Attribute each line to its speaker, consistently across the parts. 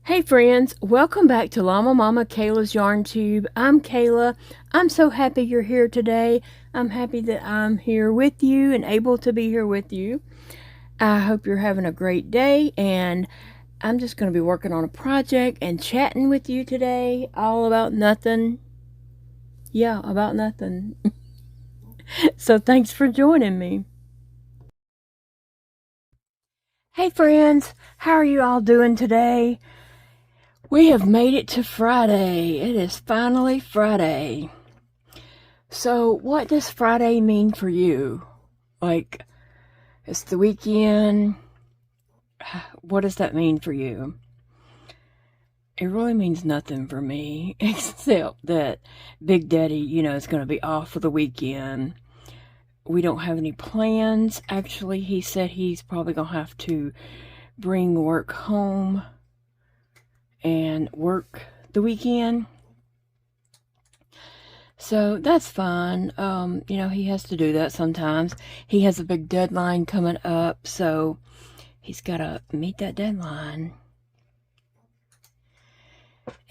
Speaker 1: Hey friends, welcome back to Llama Mama Kayla's Yarn Tube. I'm Kayla. I'm so happy you're here today. I'm happy that I'm here with you and able to be here with you. I hope you're having a great day, and I'm just going to be working on a project and chatting with you today all about nothing. Yeah, about nothing. So thanks for joining me. Hey friends, how are you all doing today? We have made it to Friday. It is finally Friday. So what does Friday mean for you? Like, it's the weekend. What does that mean for you? It really means nothing for me, except that Big Daddy, is going to be off for the weekend. We don't have any plans. Actually, he said he's probably going to have to bring work home and work the weekend. So that's fine. He has to do that sometimes. He has a big deadline coming up, so he's got to meet that deadline.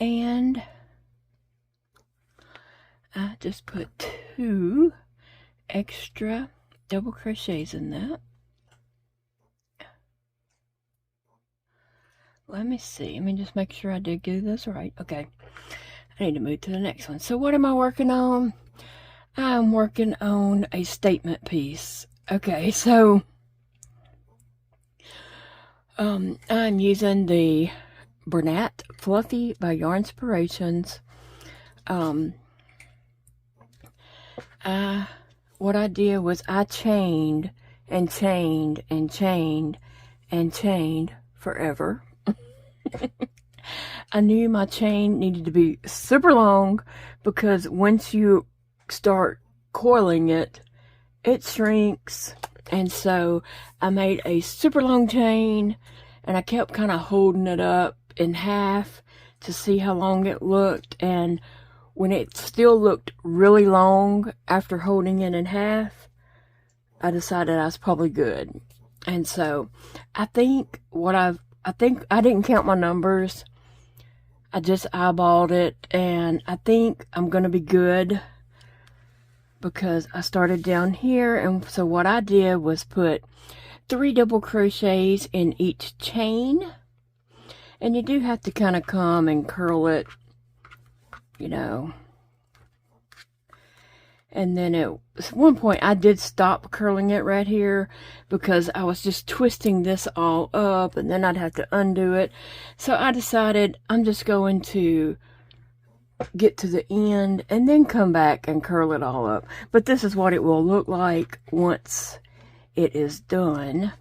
Speaker 1: And I just put 2 extra double crochets in that. Let me see. Let me just make sure I did do this right. Okay. I need to move to the next one. So what am I working on? I'm working on a statement piece. Okay, so I'm using the Bernat Fluffee by Yarnspirations. What I did was I chained and chained and chained and chained forever. I knew my chain needed to be super long because once you start coiling it, it shrinks. And so I made a super long chain and I kept kind of holding it up in half to see how long it looked. And when it still looked really long after holding it in half, I decided I was probably good. And so I think I didn't count my numbers. I just eyeballed it, and I think I'm going to be good because I started down here. And so what I did was put 3 double crochets in each chain. And you do have to kind of come and curl it, And then at one point I did stop curling it right here because I was just twisting this all up and then I'd have to undo it. So I decided I'm just going to get to the end and then come back and curl it all up. But this is what it will look like once it is done.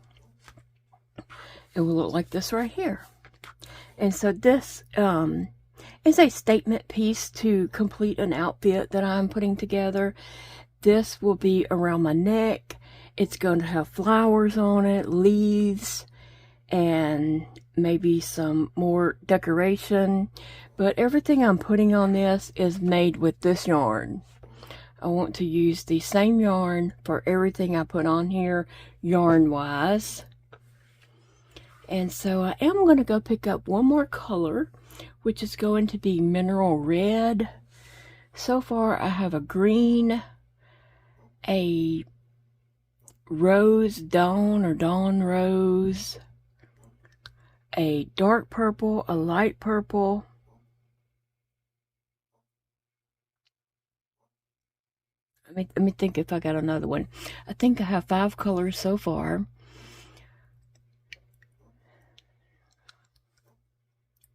Speaker 1: It will look like this right here. And so this is a statement piece to complete an outfit that I'm putting together. This will be around my neck. It's going to have flowers on it, leaves, and maybe some more decoration. But everything I'm putting on this is made with this yarn. I want to use the same yarn for everything I put on here, yarn-wise. And so I am going to go pick up one more color, which is going to be mineral red. So far I have a green, a rose dawn or dawn rose, a dark purple, a light purple, let me think if I got another one. I think I have 5 colors so far.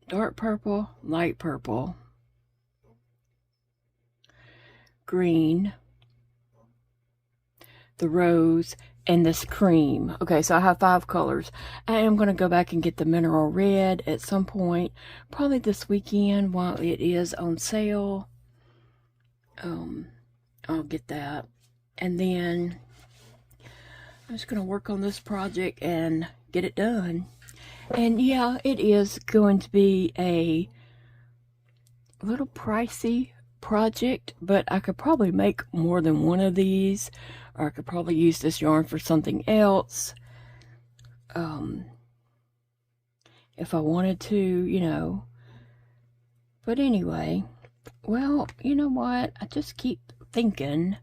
Speaker 1: Dark purple, light purple, green, the rose, and this cream. Okay, so I have 5 colors. I am going to go back and get the mineral red at some point, probably this weekend while it is on sale. I'll get that. And then I'm just going to work on this project and get it done. And yeah, it is going to be a little pricey project, but I could probably make more than one of these, or I could probably use this yarn for something else. if I wanted to, you know. But anyway, well, you know what? I just keep thinking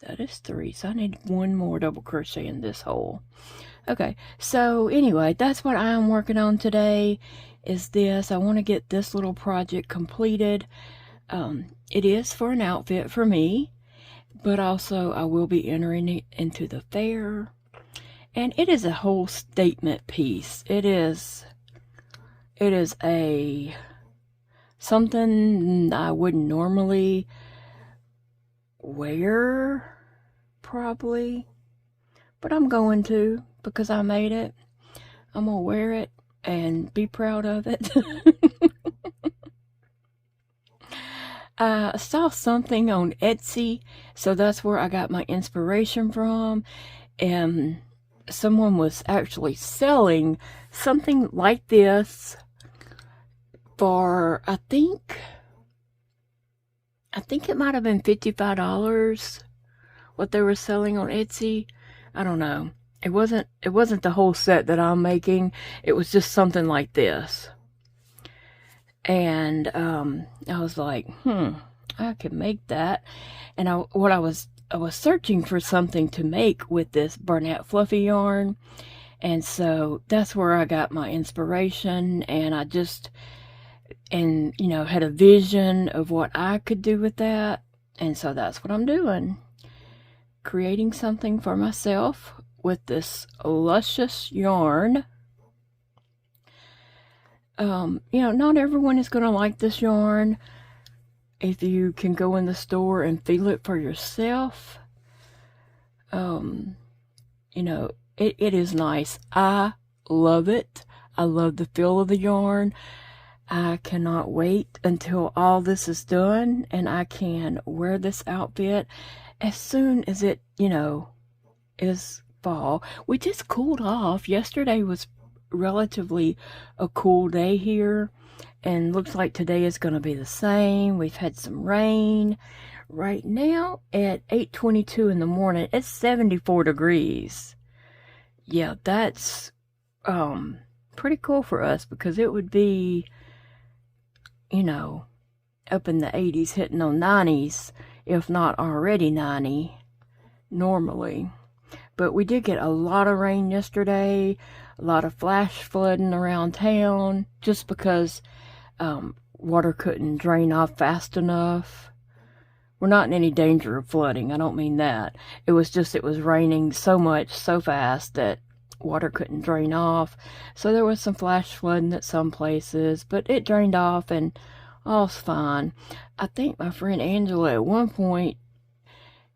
Speaker 1: that is 3, so I need 1 more double crochet in this hole. Okay, so anyway, that's what I'm working on today, is this. I want to get this little project completed. It is for an outfit for me, but also I will be entering it into the fair. And it is a whole statement piece. It is a something I wouldn't normally wear, probably, but I'm going to, because I made it. I'm gonna wear it and be proud of it. I saw something on Etsy, so that's where I got my inspiration from, and someone was actually selling something like this for, I think it might have been $55, what they were selling on Etsy. I don't know. It wasn't the whole set that I'm making. It was just something like this. And I was like, I could make that. And I was searching for something to make with this Bernat fluffy yarn. And so that's where I got my inspiration, and I just, you know, had a vision of what I could do with that. And so that's what I'm doing. Creating something for myself with this luscious yarn. You know, not everyone is going to like this yarn. If you can go in the store and feel it for yourself, you know, it is nice. I love it. I love the feel of the yarn. I cannot wait until all this is done and I can wear this outfit as soon as it, you know, is fall. We just cooled off. Yesterday was relatively a cool day here, and looks like today is going to be the same. We've had some rain. Right now at 8:22 in the morning, it's 74 degrees. Yeah, that's pretty cool for us, because it would be, you know, up in the 80s, hitting on 90s, if not already 90 normally. But we did get a lot of rain yesterday, a lot of flash flooding around town, just because water couldn't drain off fast enough. We're not in any danger of flooding, I don't mean that. It was just, it was raining so much, so fast, that water couldn't drain off. So there was some flash flooding at some places, but it drained off and all's fine. I think my friend Angela, at one point,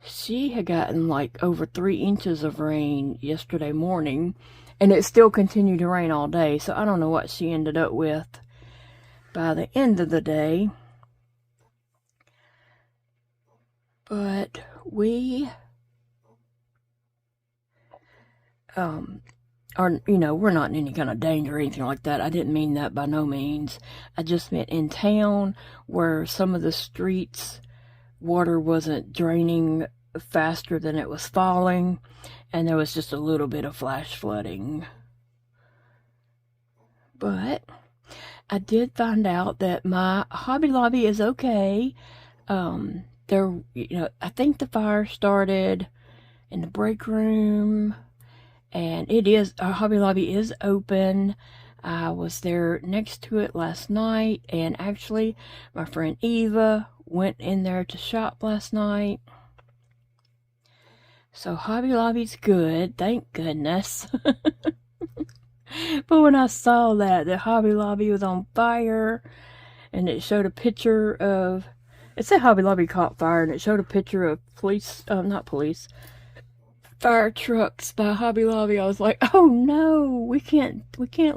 Speaker 1: she had gotten like over 3 inches of rain yesterday morning, and it still continued to rain all day. So I don't know what she ended up with by the end of the day. But we are, you know, we're not in any kind of danger or anything like that. I didn't mean that by no means. I just meant in town, where some of the streets, water wasn't draining faster than it was falling, and there was just a little bit of flash flooding. But I did find out that my Hobby Lobby is okay. There, you know, I think the fire started in the break room, and it is, our Hobby Lobby is open. I was there next to it last night, and actually my friend Eva went in there to shop last night. So Hobby Lobby's good, thank goodness. But when I saw that the Hobby Lobby was on fire, and it showed a picture of, it said Hobby Lobby caught fire, and it showed a picture of fire trucks by Hobby Lobby, I was like, oh no, we can't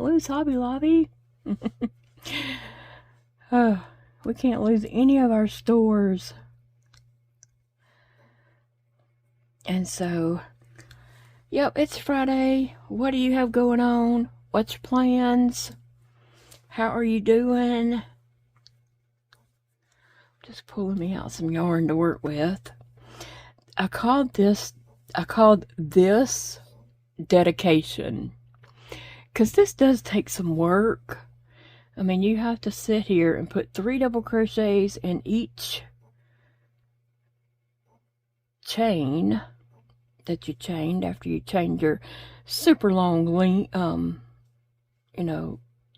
Speaker 1: lose Hobby Lobby. We can't lose any of our stores. And so, yep, it's Friday. What do you have going on? What's your plans? How are you doing? Just pulling me out some yarn to work with. I called this dedication, because this does take some work. I mean, you have to sit here and put 3 double crochets in each chain that you chained after you chained your super long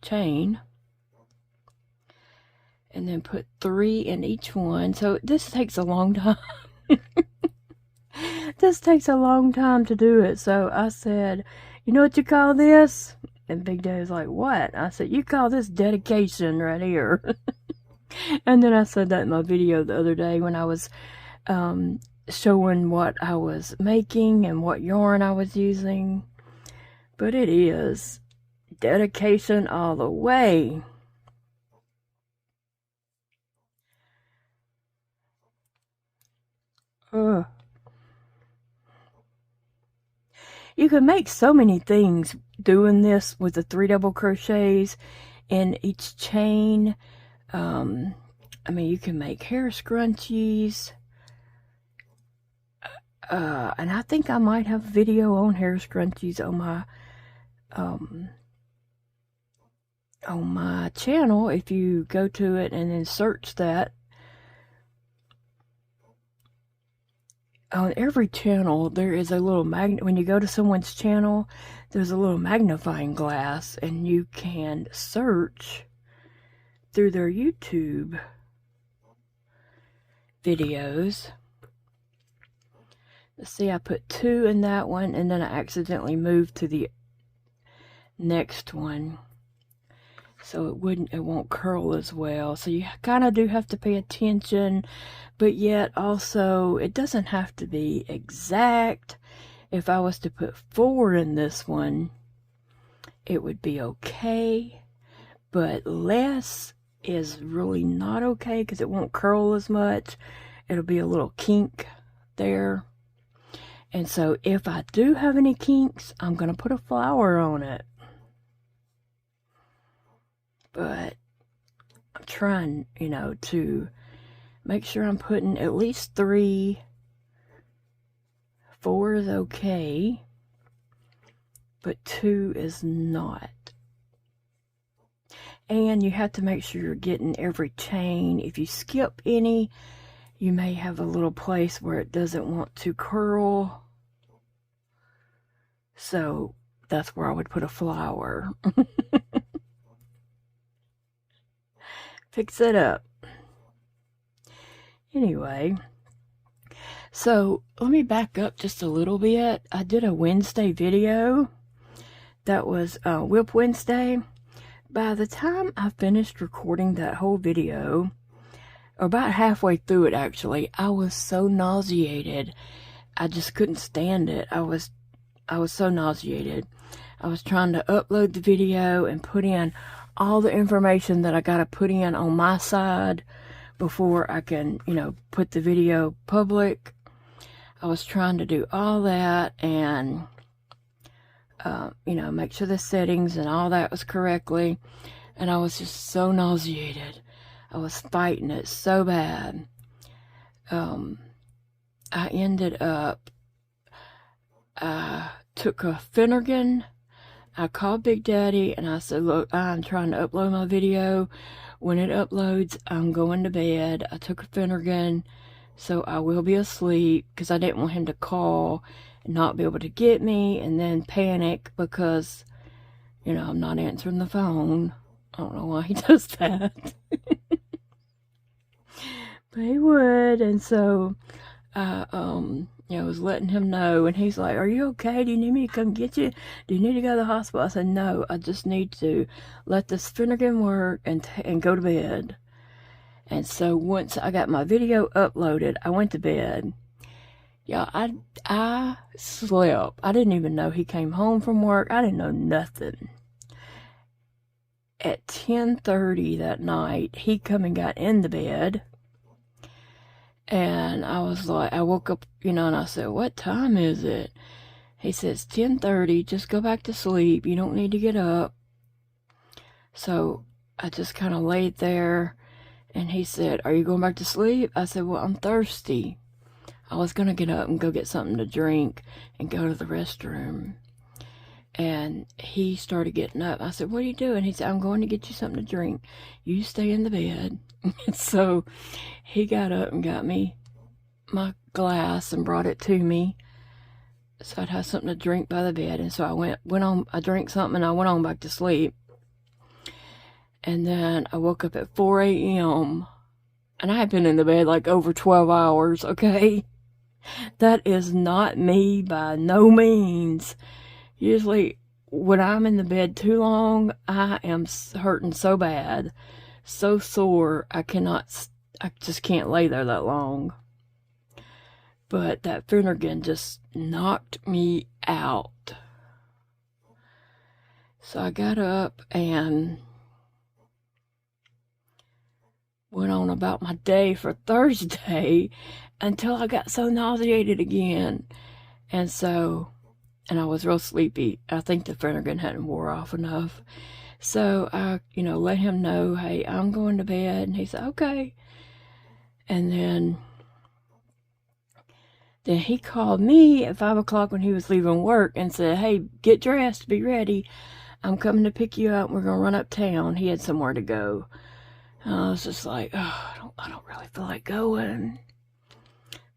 Speaker 1: chain, and then put 3 in each one. So this takes a long time. This takes a long time to do it. So I said, you know what you call this? And Big Daddy's like, what? I said, you call this dedication right here. And then I said that in my video the other day when I was showing what I was making and what yarn I was using. But it is dedication all the way. Ugh. You can make so many things doing this with the 3 double crochets in each chain. I mean, you can make hair scrunchies. And I think I might have a video on hair scrunchies on my channel. If you go to it and then search that. On every channel, there is a little when you go to someone's channel, there's a little magnifying glass, and you can search through their YouTube videos. Let's see, I put 2 in that one, and then I accidentally moved to the next one, so it won't curl as well. So you kind of do have to pay attention, but yet also it doesn't have to be exact. If I was to put 4 in this one, it would be okay, but less is really not okay because it won't curl as much. It'll be a little kink there. And so if I do have any kinks, I'm going to put a flower on it. But I'm trying, to make sure I'm putting at least 3. 4 is okay, but 2 is not. And you have to make sure you're getting every chain. If you skip any, you may have a little place where it doesn't want to curl. So that's where I would put a flower. Fix it up. Anyway, so let me back up just a little bit. I did a Wednesday video. That was Whip Wednesday. By the time I finished recording that whole video, about halfway through it actually, I was so nauseated. I just couldn't stand it. I was so nauseated. I was trying to upload the video and put in all the information that I got to put in on my side before I can, put the video public. I was trying to do all that and, make sure the settings and all that was correctly. And I was just so nauseated. I was fighting it so bad. I ended up, took a Finnegan. I called Big Daddy and I said, look, I'm trying to upload my video. When it uploads, I'm going to bed. I took a Finnegan, so I will be asleep because I didn't want him to call and not be able to get me and then panic because, I'm not answering the phone. I don't know why he does that. But he would, and so I was letting him know, and he's like, are you okay? Do you need me to come get you? Do you need to go to the hospital? I said, no, I just need to let this Finnegan work and go to bed. And so once I got my video uploaded, I went to bed. Yeah, I slept. I didn't even know he came home from work. I didn't know nothing. At 10:30 that night, he come and got in the bed. And I was like, I woke up, and I said, what time is it? He says, 10:30, just go back to sleep. You don't need to get up. So I just kind of laid there, and he said, are you going back to sleep? I said, well, I'm thirsty. I was going to get up and go get something to drink and go to the restroom. And he started getting up. I said, what are you doing? He said, I'm going to get you something to drink. You stay in the bed. So he got up and got me my glass and brought it to me so I'd have something to drink by the bed. And so I drank something and I went on back to sleep. And then I woke up at 4 a.m. and I had been in the bed like over 12 hours, okay? That is not me by no means. Usually when I'm in the bed too long, I am hurting so bad, so sore, I just can't lay there that long. But that Finnegan just knocked me out. So I got up and went on about my day for Thursday until I got so nauseated again. And I was real sleepy. I think the Finnegan hadn't wore off enough. So I, let him know, hey, I'm going to bed. And he said, okay. And then he called me at 5 o'clock when he was leaving work and said, hey, get dressed, be ready. I'm coming to pick you up. We're going to run uptown. He had somewhere to go. I was just like, oh, I don't really feel like going.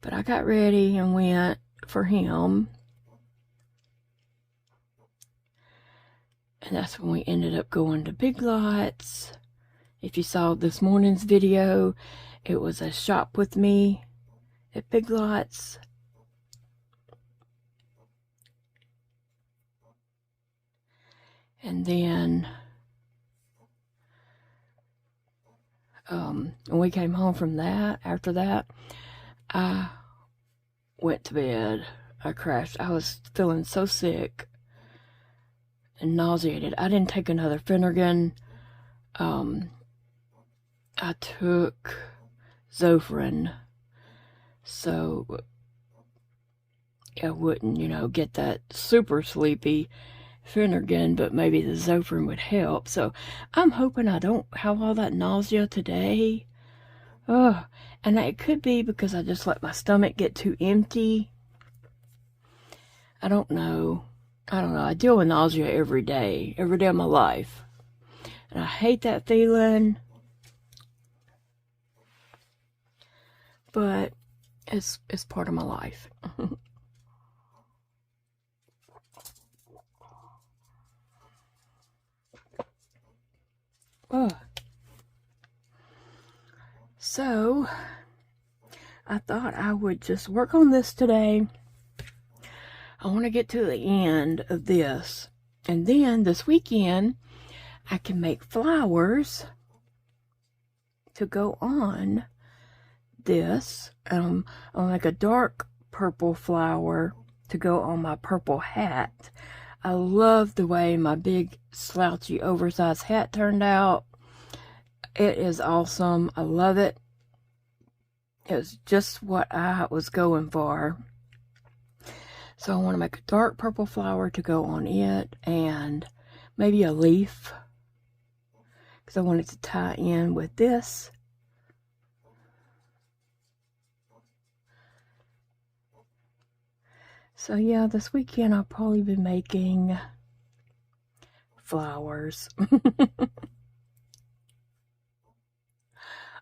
Speaker 1: But I got ready and went for him. And that's when we ended up going to Big Lots. If you saw this morning's video, it was a shop with me at Big Lots. And then when we came home from that, after that, I went to bed. I crashed. I was feeling so sick and nauseated. I didn't take another Finnegan. I took Zofran so I wouldn't, get that super sleepy Finnegan, but maybe the Zofran would help. So I'm hoping I don't have all that nausea today. And it could be because I just let my stomach get too empty. I don't know. I deal with nausea every day of my life. And I hate that feeling. But it's part of my life. So I thought I would just work on this today. I want to get to the end of this. And then this weekend, I can make flowers to go on this. I'll make a dark purple flower to go on my purple hat. I love the way my big slouchy oversized hat turned out. It is awesome. I love it. It was just what I was going for. So I want to make a dark purple flower to go on it and maybe a leaf because I want it to tie in with this. So yeah, this weekend I'll probably be making flowers.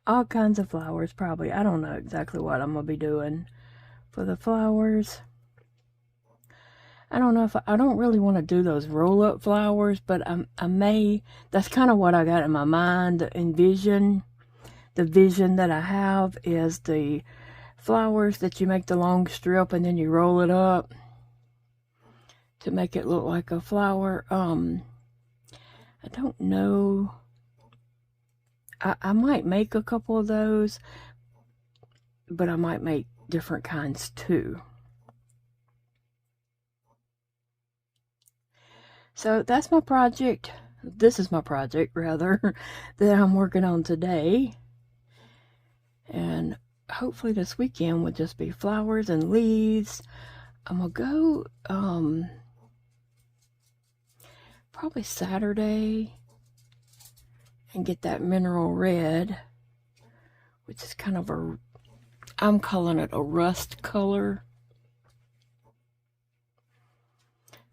Speaker 1: All kinds of flowers, probably. I don't know exactly what I'm going to be doing for the flowers. I don't know if I don't really want to do those roll-up flowers, but I may. That's kind of what I got in my mind. The vision that I have is the flowers that you make the long strip and then you roll it up to make it look like a flower. I don't know. I might make a couple of those, but I might make different kinds too. So that's my project. This is my project, rather, that I'm working on today. And hopefully this weekend will just be flowers and leaves. I'm going to go probably Saturday and get that mineral red, which is kind of I'm calling it a rust color.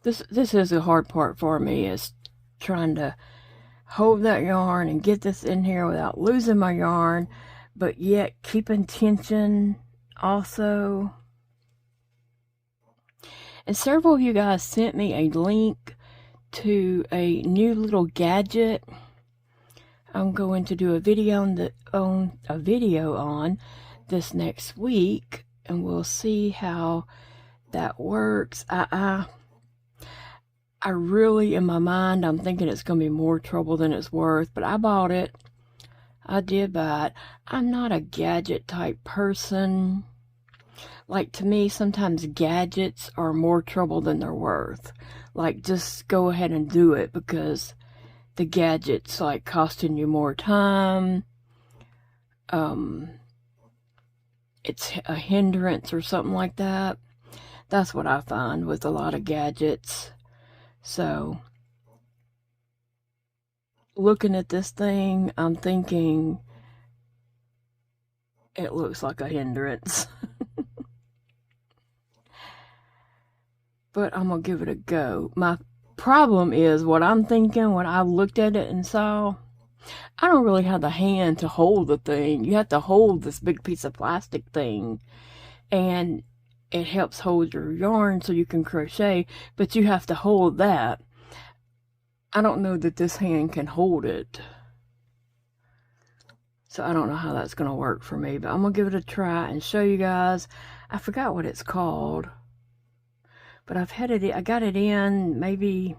Speaker 1: This is the hard part for me, is trying to hold that yarn and get this in here without losing my yarn, but yet keeping tension also. And several of you guys sent me a link to a new little gadget I'm going to do a video on this next week, and we'll see how that works. I really, in my mind, I'm thinking it's going to be more trouble than it's worth, but I bought it. I did buy it. I'm not a gadget type person. Like, to me, sometimes gadgets are more trouble than they're worth. Like, just go ahead and do it, because the gadget's like costing you more time. It's a hindrance or something like that. That's what I find with a lot of gadgets. So, looking at this thing, I'm thinking it looks like a hindrance. But I'm gonna give it a go. My problem is, what I'm thinking when I looked at it and saw, I don't really have the hand to hold the thing. You have to hold this big piece of plastic thing, and it helps hold your yarn so you can crochet, but you have to hold that. I don't know that this hand can hold it, so I don't know how that's gonna work for me, but I'm gonna give it a try and show you guys. I forgot what it's called, but I got it in, maybe,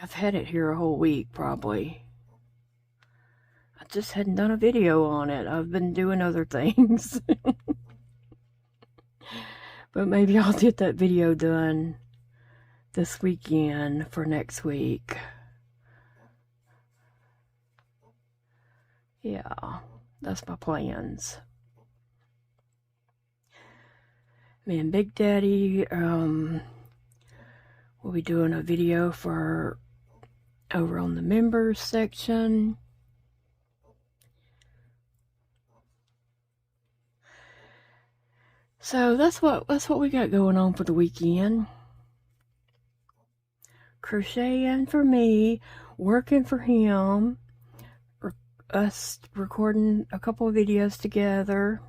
Speaker 1: I've had it here a whole week probably. I just hadn't done a video on it. I've been doing other things. But maybe I'll get that video done this weekend for next week. Yeah, that's my plans. Me and Big Daddy will be doing a video for over on the members section. So that's what we got going on for the weekend. Crocheting for me, working for him, us recording a couple of videos together.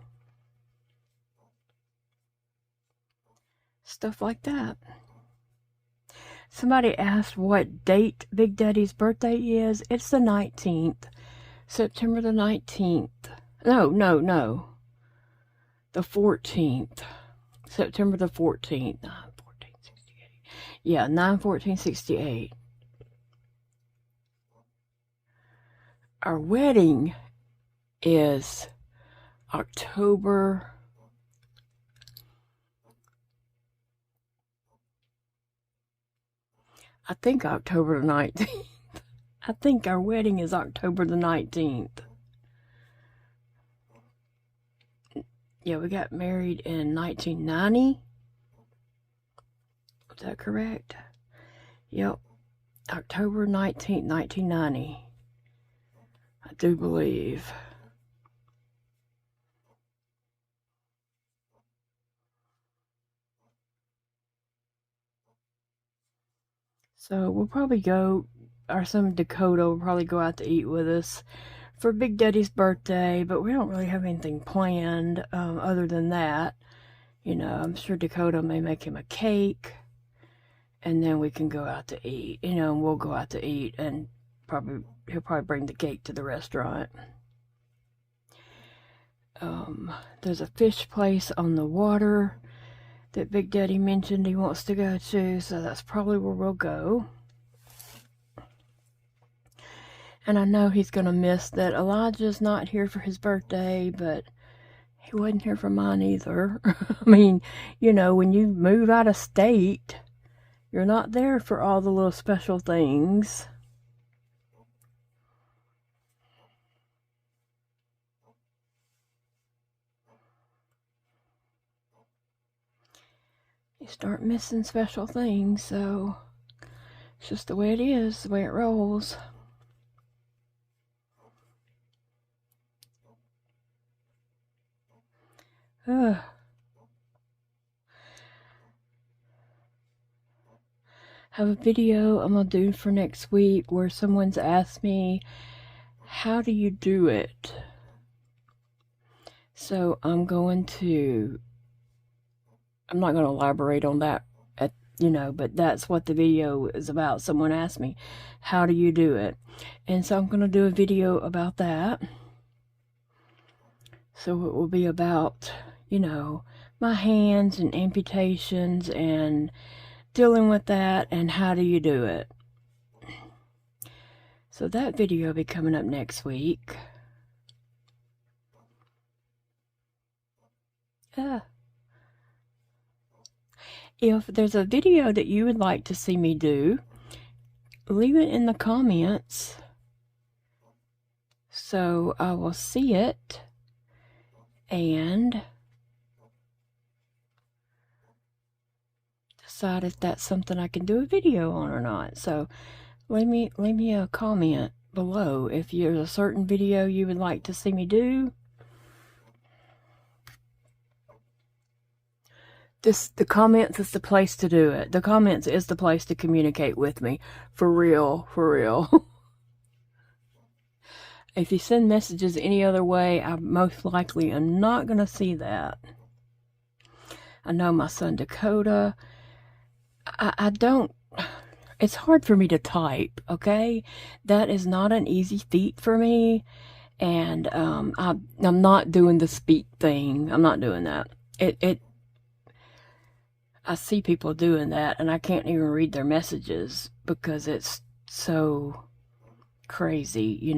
Speaker 1: Stuff like that. Somebody asked what date Big Daddy's birthday is. It's the 19th. September the 19th. No. The 14th. September the 14th. 9/14/68. Yeah, 9/14/68. Our wedding is October. I think October the 19th. I think our wedding is October the 19th. Yeah, we got married in 1990. Is that correct? Yep. October 19th, 1990. I do believe. So we'll probably go, our son Dakota will probably go out to eat with us for Big Daddy's birthday, but we don't really have anything planned other than that. You know, I'm sure Dakota may make him a cake, and then we can go out to eat. You know, and we'll go out to eat, and he'll probably bring the cake to the restaurant. There's a fish place on the water that Big Daddy mentioned he wants to go to, so that's probably where we'll go. And I know he's going to miss that Elijah's not here for his birthday, but he wasn't here for mine either. I mean, you know, when you move out of state, you're not there for all the little special things. You start missing special things, so it's just the way it is, the way it rolls. have a video I'm gonna do for next week where someone's asked me, how do you do it? So I'm not going to elaborate on that, but that's what the video is about. Someone asked me, how do you do it? And so I'm going to do a video about that. So it will be about, my hands and amputations and dealing with that and how do you do it. So that video will be coming up next week. If there's a video that you would like to see me do, leave it in the comments so I will see it and decide if that's something I can do a video on or not. So leave me a comment below if there's a certain video you would like to see me do. The comments is the place to do it. The comments is the place to communicate with me. For real, for real. If you send messages any other way, I most likely am not going to see that. I know my son Dakota, I don't, it's hard for me to type, okay? That is not an easy feat for me. And I'm not doing the speak thing. I'm not doing that. I see people doing that, and I can't even read their messages because it's so crazy,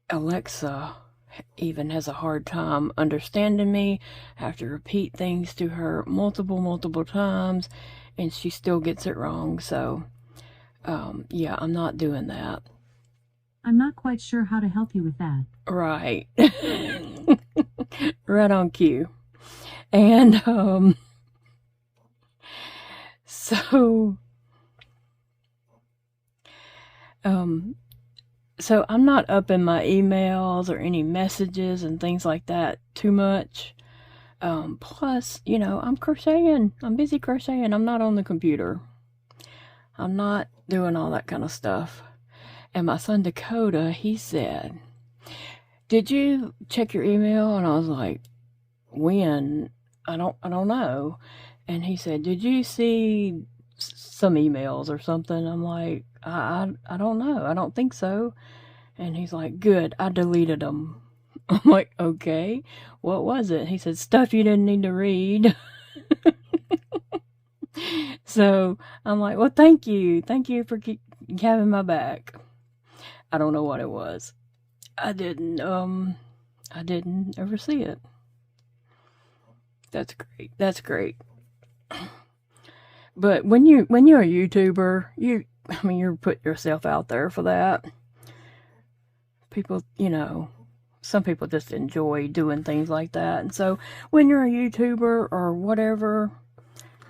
Speaker 1: Alexa even has a hard time understanding me. I have to repeat things to her multiple times, and she still gets it wrong. So, yeah, I'm not doing that.
Speaker 2: I'm not quite sure how to help you with that.
Speaker 1: Right. Right on cue. And so I'm not up in my emails or any messages and things like that too much. Plus, I'm crocheting. I'm busy crocheting. I'm not on the computer. I'm not doing all that kind of stuff. And my son Dakota, he said, did you check your email? And I was like, when? I don't know. And he said, did you see some emails or something? I'm like, I don't know. I don't think so. And he's like, good, I deleted them. I'm like, okay, what was it? He said, stuff you didn't need to read. So I'm like, well, thank you for having my back. I don't know what it was. I didn't ever see it. That's great. But when you're a YouTuber, you're putting yourself out there for that. People, some people just enjoy doing things like that. And so when you're a YouTuber or whatever,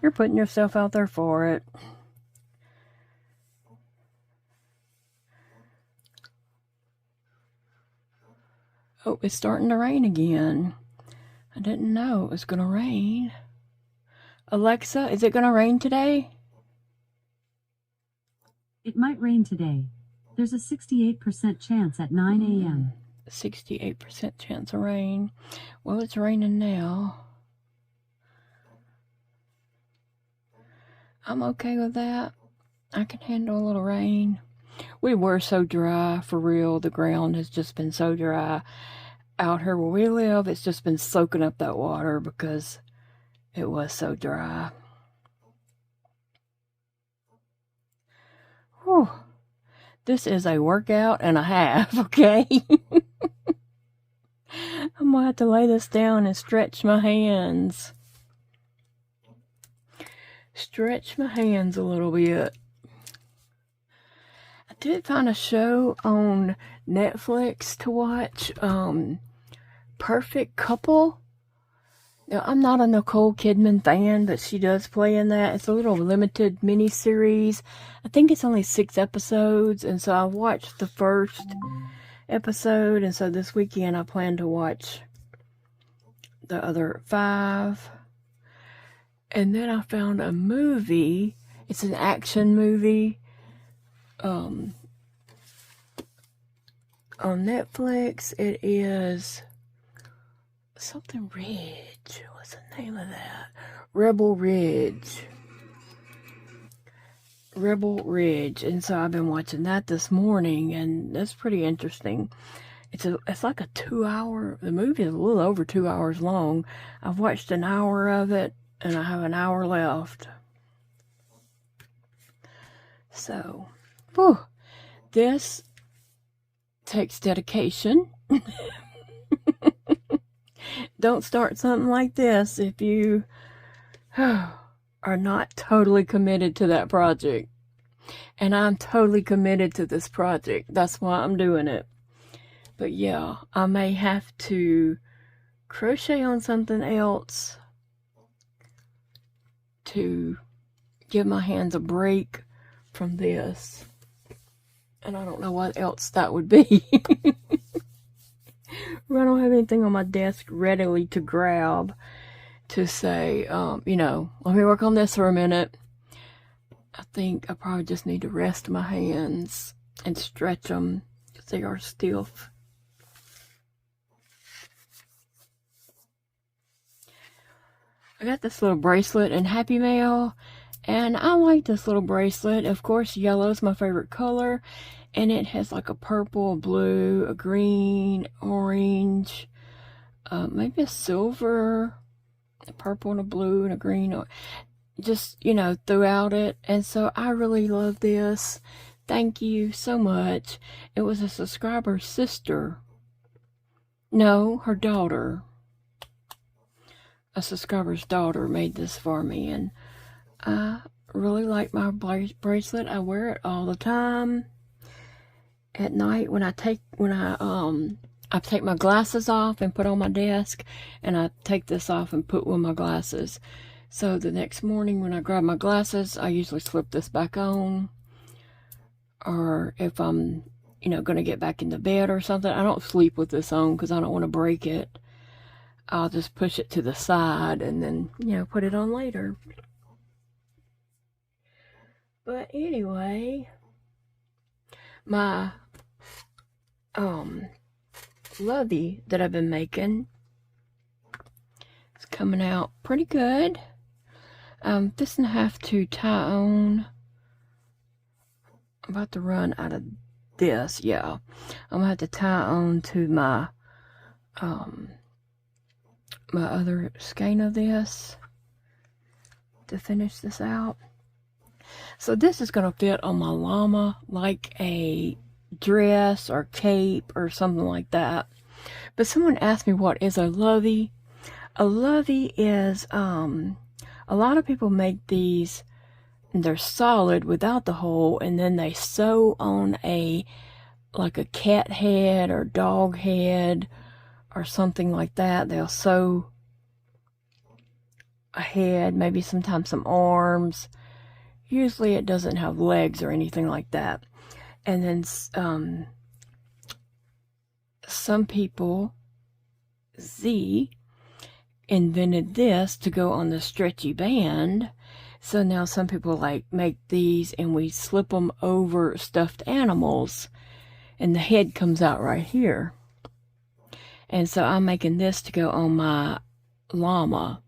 Speaker 1: you're putting yourself out there for it. Oh, it's starting to rain again. I didn't know it was going to rain. Alexa, is it going to rain today?
Speaker 2: It might rain today. There's a 68% chance at 9 a.m.
Speaker 1: 68% chance of rain. Well, it's raining now. I'm okay with that. I can handle a little rain. We were so dry, for real. The ground has just been so dry. Out here where we live, it's just been soaking up that water because it was so dry. Whew. This is a workout and a half, okay? I'm going to have to lay this down and stretch my hands. Stretch my hands a little bit. I did find a show on Netflix to watch, Perfect Couple. Now, I'm not a Nicole Kidman fan, but she does play in that. It's a little limited mini-series. I think it's only 6 episodes, and so I watched the first episode, and so this weekend I plan to watch the other 5. And then I found a movie. It's an action movie on Netflix. It is something Ridge. What's the name of that? Rebel Ridge. And so I've been watching that this morning, and that's pretty interesting. It's like a 2-hour. The movie is a little over 2 hours long. I've watched an hour of it, and I have an hour left. So, whew, this takes dedication. Don't start something like this if you are not totally committed to that project. And I'm totally committed to this project. That's why I'm doing it. But yeah, I may have to crochet on something else to give my hands a break from this. And I don't know what else that would be. I don't have anything on my desk readily to grab to say, let me work on this for a minute. I think I probably just need to rest my hands and stretch them because they are stiff. I got this little bracelet in Happy Mail, and I like this little bracelet. Of course, yellow is my favorite color, and it has like a purple, a blue, a green, orange, maybe a silver, a purple and a blue and a green, just, throughout it. And so I really love this. Thank you so much. It was a subscriber's sister. No, her daughter. A subscriber's daughter made this for me, and I really like my bracelet. I wear it all the time. At night when I take my glasses off and put on my desk, and I take this off and put with my glasses. So the next morning when I grab my glasses, I usually slip this back on. Or if I'm, going to get back into bed or something, I don't sleep with this on because I don't want to break it. I'll just push it to the side and then, put it on later. But anyway, my lovey that I've been making is coming out pretty good. This and I have to tie on. I'm about to run out of this. Yeah, I'm gonna have to tie on to my my other skein of this to finish this out. So this is gonna fit on my llama like a dress or cape or something like that. But someone asked me, what is a lovey? A lovey is a lot of people make these and they're solid without the hole, and then they sew on like a cat head or dog head or something like that. They'll sew a head, maybe sometimes some arms. Usually it doesn't have legs or anything like that. And then some people, invented this to go on the stretchy band. So now some people make these and we slip them over stuffed animals and the head comes out right here. And so I'm making this to go on my llama,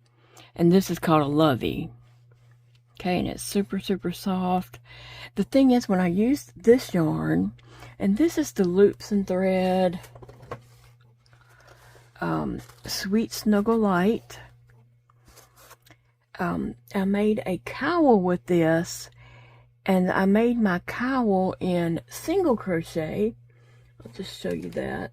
Speaker 1: and this is called a lovey. Okay, and it's super, super soft. The thing is, when I use this yarn, and this is the Loops and Thread Sweet Snuggle Light. I made a cowl with this, and I made my cowl in single crochet. I'll just show you that.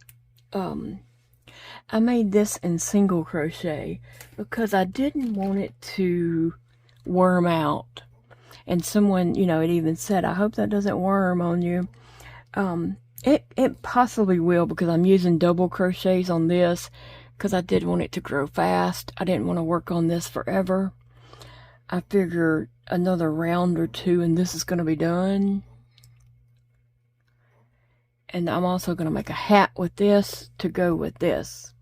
Speaker 1: I made this in single crochet because I didn't want it to worm out. And someone, it even said, I hope that doesn't worm on you. It possibly will, because I'm using double crochets on this because I did want it to grow fast. I didn't want to work on this forever. I figured another round or two and this is going to be done. And I'm also going to make a hat with this to go with this.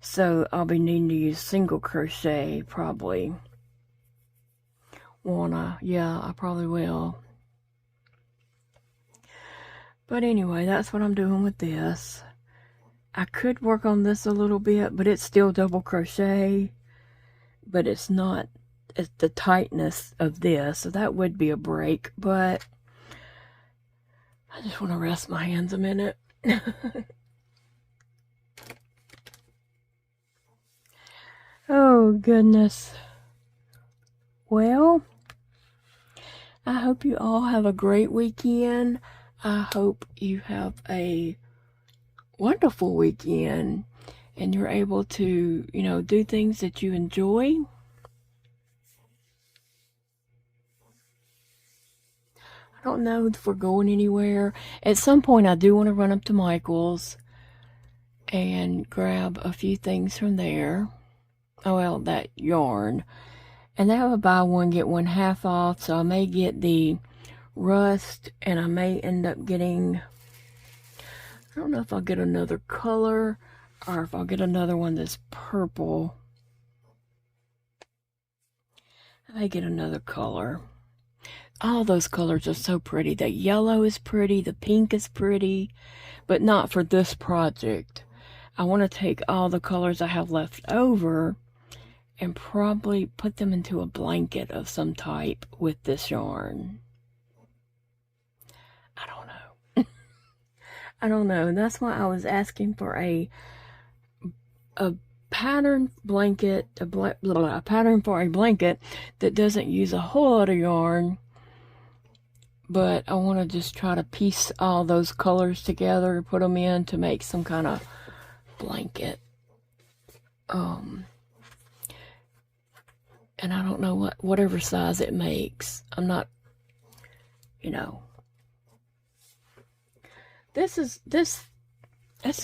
Speaker 1: So I'll be needing to use single crochet probably. Yeah, I probably will. But anyway, that's what I'm doing with this. I could work on this a little bit, but it's still double crochet. But it's not the tightness of this, so that would be a break. But I just want to rest my hands a minute. Oh, goodness. Well, I hope you all have a great weekend. I hope you have a wonderful weekend and you're able to, do things that you enjoy. I don't know if we're going anywhere. At some point, I do want to run up to Michael's and grab a few things from there. Oh, well, that yarn. And they have a buy one, get one half off, so I may get the rust, and I may end up getting, I don't know if I'll get another color, or if I'll get another one that's purple. I may get another color. All those colors are so pretty. The yellow is pretty, the pink is pretty, but not for this project. I want to take all the colors I have left over and probably put them into a blanket of some type with this yarn. I don't know. I don't know. And that's why I was asking for a pattern blanket, a pattern for a blanket that doesn't use a whole lot of yarn. But I want to just try to piece all those colors together, put them in to make some kind of blanket. And I don't know whatever size it makes. I'm not, this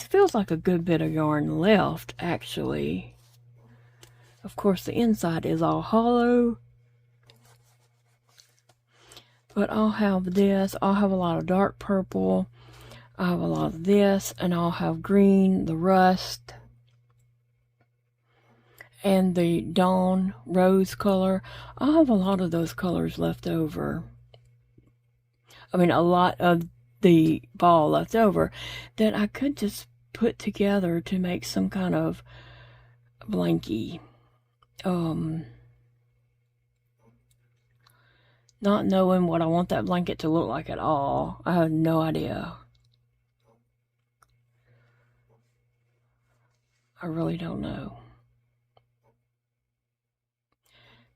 Speaker 1: feels like a good bit of yarn left, actually. Of course, the inside is all hollow. But I'll have this. I'll have a lot of dark purple. I'll have a lot of this. And I'll have green, the rust, and the dawn rose color. I'll have a lot of those colors left over. I mean, a lot of the ball left over that I could just put together to make some kind of blankie. Not knowing what I want that blanket to look like at all. I have no idea. I really don't know.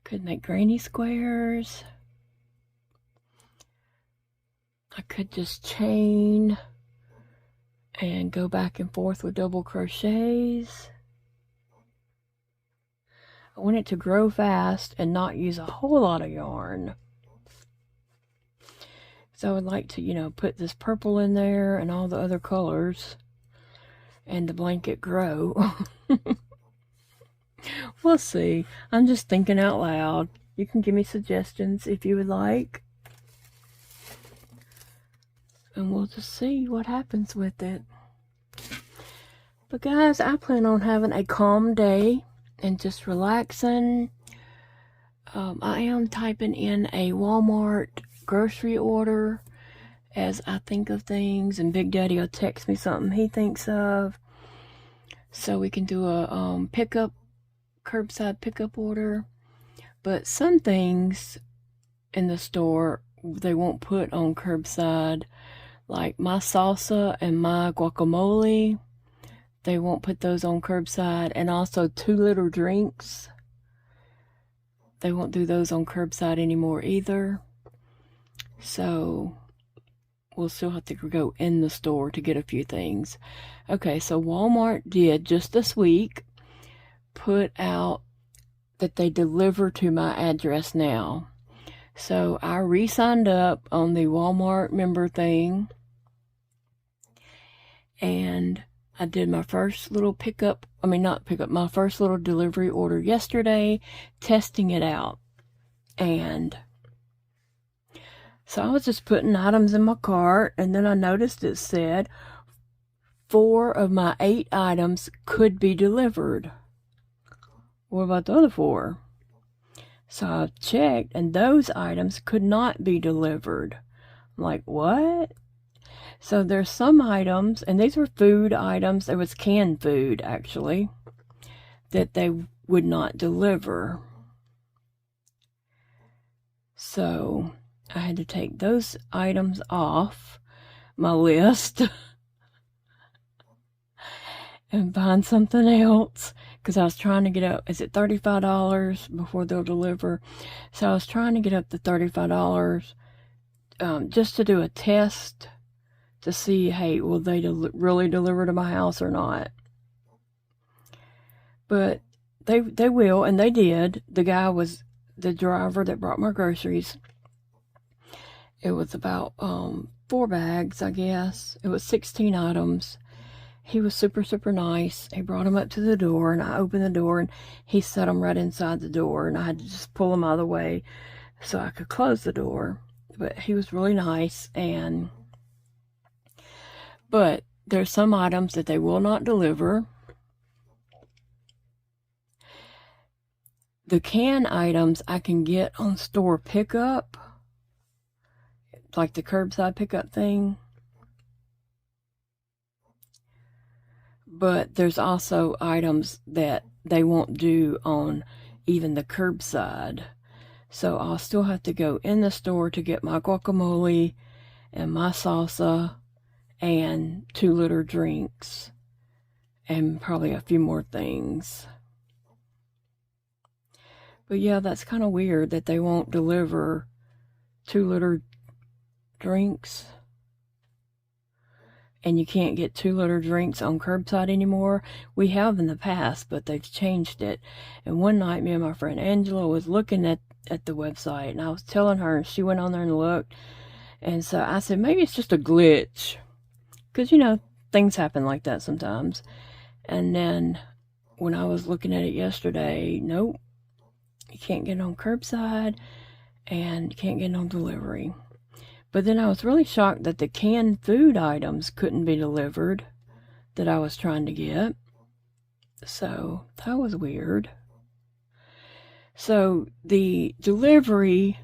Speaker 1: Could make granny squares. I could just chain and go back and forth with double crochets. I want it to grow fast and not use a whole lot of yarn. So I would like to, put this purple in there and all the other colors and the blanket grow. We'll see. I'm just thinking out loud. You can give me suggestions if you would like. And we'll just see what happens with it. But guys, I plan on having a calm day and just relaxing. I am typing in a Walmart grocery order as I think of things, and Big Daddy will text me something he thinks of, so we can do a curbside pickup order. But some things in the store they won't put on curbside, like my salsa and my guacamole. They won't put those on curbside, and also 2-liter drinks. They won't do those on curbside anymore either. So we'll still have to go in the store to get a few things. Okay, so Walmart did just this week put out that they deliver to my address now. So I re-signed up on the Walmart member thing, and I did my first little my first little delivery order yesterday, testing it out. And so I was just putting items in my cart, and then I noticed it said 4 of my 8 items could be delivered. What about the other 4? So I checked, and those items could not be delivered. I'm like, what? So there's some items, and these were food items. It was canned food, actually, that they would not deliver. So I had to take those items off my list and find something else, because I was trying to get up, is it $35 before they'll deliver? So I was trying to get up to $35 just to do a test to see, hey, will they really deliver to my house or not? But they will, and they did. The guy was the driver that brought my groceries. It was about 4 bags, I guess. It was 16 items. He was super, super nice. He brought them up to the door, and I opened the door, and he set them right inside the door, and I had to just pull them out of the way so I could close the door. But he was really nice, but there's some items that they will not deliver. The can items I can get on store pickup, like the curbside pickup thing. But there's also items that they won't do on even the curbside. So I'll still have to go in the store to get my guacamole and my salsa and 2-liter drinks and probably a few more things. But yeah, that's kind of weird that they won't deliver 2-liter drinks. And you can't get 2-liter drinks on curbside anymore. We have in the past, but they've changed it. And one night, me and my friend Angela was looking at the website, and I was telling her, and she went on there and looked. And so I said, maybe it's just a glitch. Because, things happen like that sometimes. And then when I was looking at it yesterday, nope. You can't get it on curbside, and you can't get it on delivery. But then I was really shocked that the canned food items couldn't be delivered that I was trying to get. So that was weird. So the delivery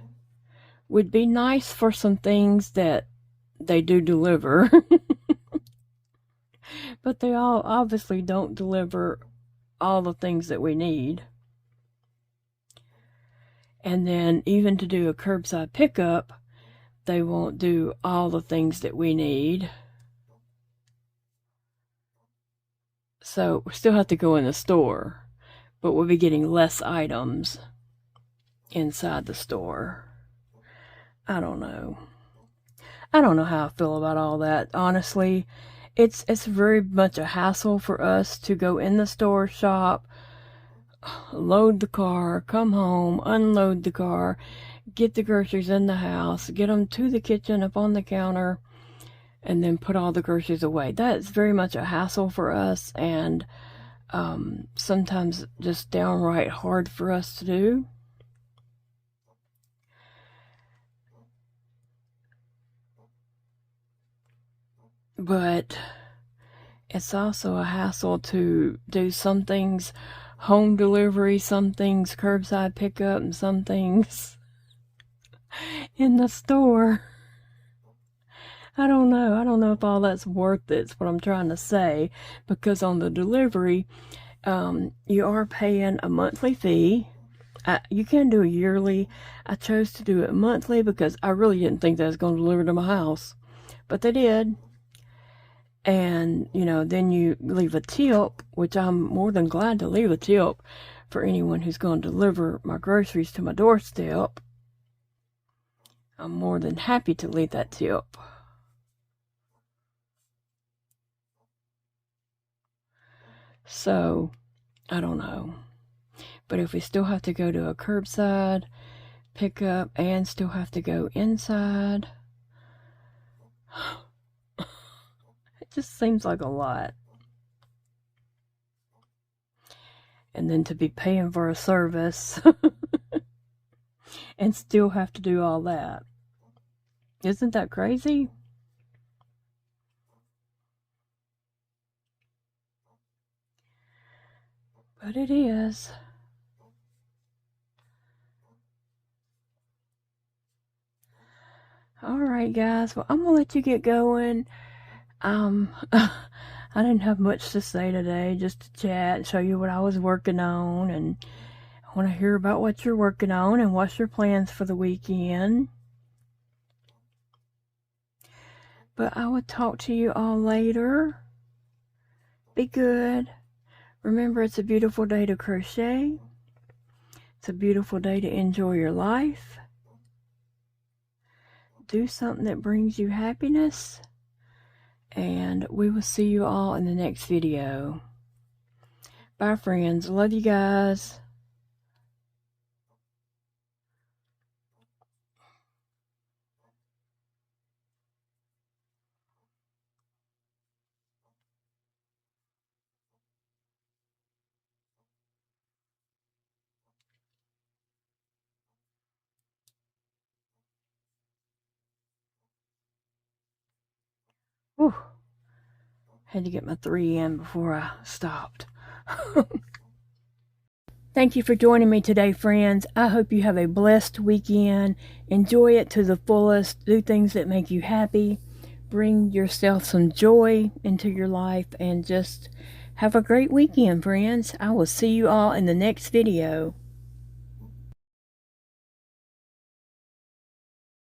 Speaker 1: would be nice for some things that they do deliver. But they all obviously don't deliver all the things that we need. And then even to do a curbside pickup, they won't do all the things that we need. So we still have to go in the store, but we'll be getting less items inside the store. I don't know. I don't know how I feel about all that. Honestly, it's very much a hassle for us to go in the store, shop, load the car, come home, unload the car, get the groceries in the house, get them to the kitchen up on the counter, and then put all the groceries away. That is very much a hassle for us, and sometimes just downright hard for us to do. But it's also a hassle to do some things home delivery, some things curbside pickup, and some things in the store. I don't know if all that's worth it, is what I'm trying to say, because on the delivery, you are paying a monthly fee. You can do a yearly. I chose to do it monthly because I really didn't think that was going to deliver to my house, but they did. And, then you leave a tip, which I'm more than glad to leave a tip for anyone who's going to deliver my groceries to my doorstep. I'm more than happy to leave that tip. So, I don't know. But if we still have to go to a curbside pickup and still have to go inside, it just seems like a lot. And then to be paying for a service and still have to do all that. Isn't that crazy? but it is. Alright guys, well I'm gonna let you get going. I didn't have much to say today, just to chat and show you what I was working on, and I want to hear about what you're working on and what's your plans for the weekend. But I will talk to you all later. Be good. Remember, it's a beautiful day to crochet. It's a beautiful day to enjoy your life. Do something that brings you happiness. And we will see you all in the next video. Bye, friends. Love you guys. Whew. Had to get my 3 in before I stopped. Thank you for joining me today, friends. I hope you have a blessed weekend. Enjoy it to the fullest. Do things that make you happy. Bring yourself some joy into your life, and just have a great weekend, friends. I will see you all in the next video.